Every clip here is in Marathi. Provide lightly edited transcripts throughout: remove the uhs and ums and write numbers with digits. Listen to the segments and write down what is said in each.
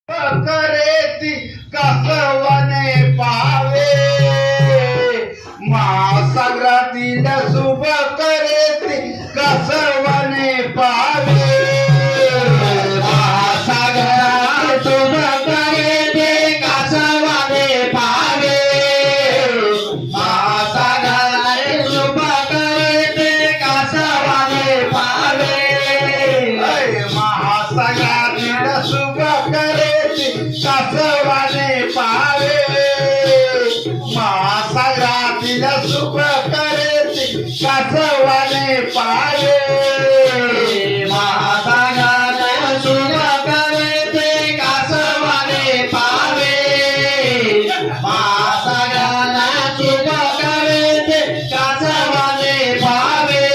करेती कसवने पावे महासागरातील शुभ करेती कसवने पावे महासागरात शुभ करेती कसवने पावे महासागरात शुभ करेती कसवने पावे महासागरातील शुभ कसवाने पावे महासागरातील सुख करेती कसवाने पावे महासागरातील सुख करेती कसवाने पावे महासागरातील सुख करेती कसवाने पावे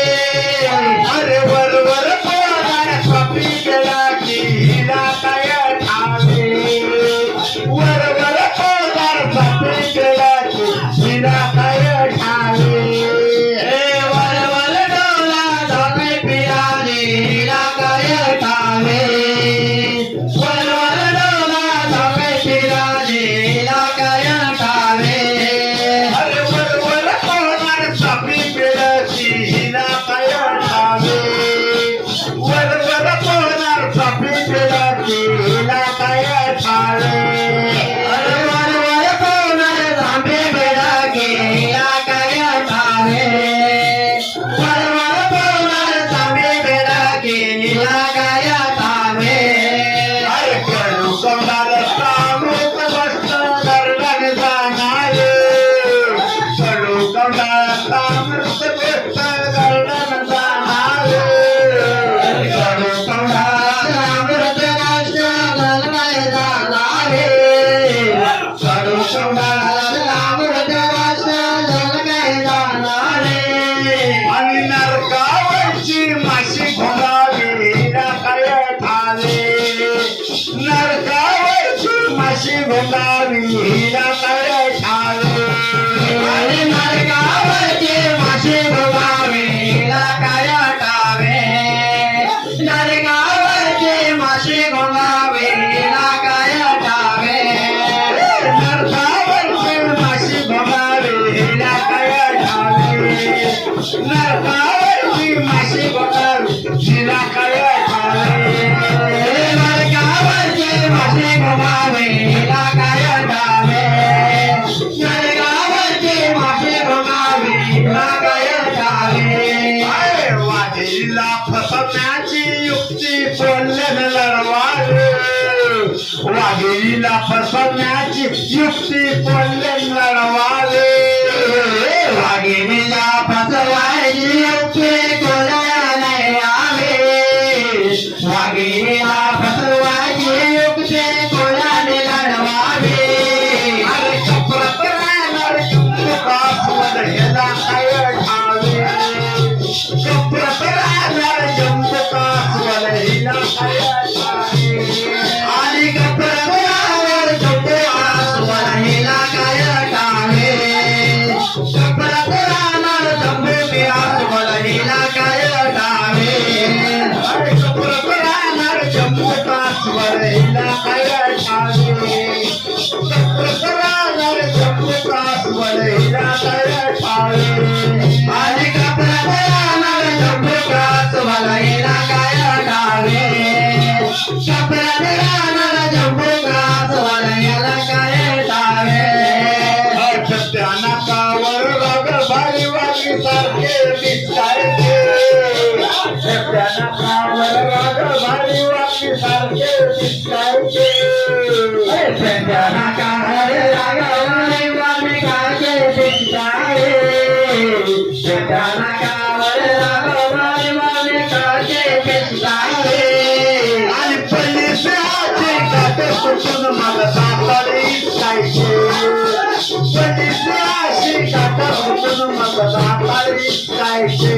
अरे वरवर कोणाला कपी गेला की हिला काय ठावे वरवर कोणाला कपी गेला की हिला काय ठावे वरवर डोला धोके पिराने हिला काय ठावे वरवर डोला धोके पिराने हिला काय ठावे अरे वरवर कोणाला कपी गेला की हिला काय ठावे वरवर कोणाला कपी गेला की हिला काय ठावे अरे वरवर कोणाला कपी गेला की हिला काय ठावे वरवर कोणाला कपी गेला की हिला काय ठावे अरे कडू कोणाला सामूत बसत गर्दन जाणारे कडू कोणाला सामूत बसत गर्दन जाणारे कडू कोणाला सामूत बसत गर्दन जाणारे कडू कोणाला सामूत बसत गर्दन जाणारे आणि नरकावरची माशी घोडावी हिला काय ठावे नरकावरची माशी घोडावी हिला काय ठावे आणि नरकावरची माशी घोडावी हिला काय ठावे नरकावरची माशी घोडावी हिला काय ठावे नरकावरची माशी घोडावी हिला काय ठावे नरकावरची माशी घोडावी हिला काय ठावे नरकावरची माशी घोडावी हिला काय ठावे नरकावरची माशी घोडावी हिला काय ठावे वादीला फसवण्याची युक्ती बोलल्यान लढवावे वाघिणीला फसवण्याची युक्ती बोलल्यान लढवावे वाघिणीला फसवायची युक्ती कोणाला यावे वाघिणीला फसवायची युक्ती कोणाने लढवावे अरे चपरात राहणार कासवड ह्याला काय ठावे चपरात राहणार जमत कासवड हिला काय ठावे आणि कपरात राहणार जमत कासवड हिला काय ठावे कपरात राहणार जमत कासवड हिला काय ठावे अरे कपरात राहणार जमत कासवड हिला काय ठावे कपरात राहणार जमत कासवड हिला काय ठावे आणि कपरात राहणार जमत कासवड हिला काय ठावे कपरात राहणार जमत कासवड हिला काय ठावे त्या नाकावर रग भारी वागी सारखे दिसायचे त्या नाकावर रग भारी वागी सारखे दिसायचे त्या नाकावर रग भारी वागी सारखे दिसायचे त्या नाकावर रग भारी वागी सारखे दिसायचे आणि पोलिसाचे काटे सुटून मला सापडे जायचे पोलिसाचे काटे सुटून मला सापडे जायचे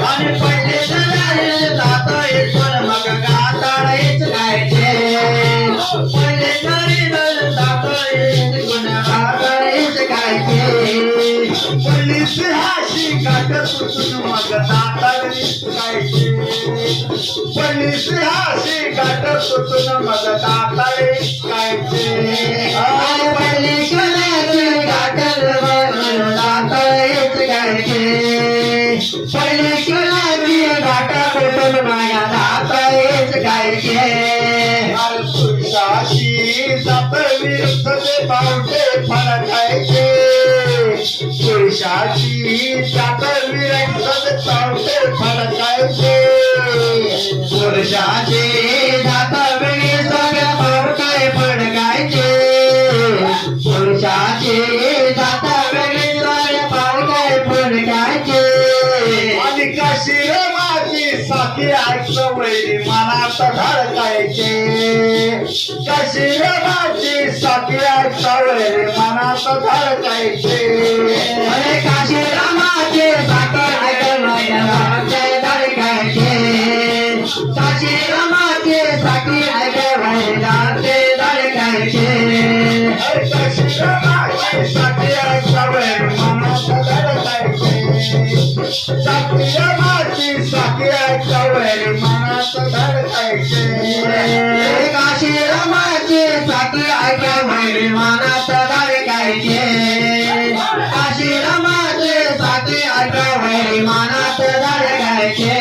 आणि पोलिसाचे जाता येतो मग गाताळेच जायचे पोलिसाचे जाता येतो गाताळेच जायचे पोलिसाचे काटे सुटून मग गाताळेच जायचे पोलिसाचे काटे सुटून मग गाताळेच पुरुषाची जात विरुद्ध ते पावटे फडकायचे पुरुषाची जात विरुद्ध ते पावटे फडकायचे पुरुषाचे जात वेळी सगळ्या पावटे फडकायचे पुरुषाचे जात वेळी सगळ्या पावटे फडकायचे आणि काशीरामाची साखी ऐकलं वैरी मनात धडकायचे काशीरामाची साखी ऐकलं वैरी मनात धडकायचे अरे काशीरामाचे साखी ऐकलं वैरी धडकायचे काशीरामाचे साखी ऐकलं वैरी धडकायचे काशीरामाची साखी ऐकलं वैरी मनात धडकायचे काशीरामाची साखी ऐकलं वैरी मनात धडकायचे काशीरामाचे साखी ऐकलं वैरी मनात धडकायचे काशीरामाचे साखी ऐकलं वैरी मनात धडकायचे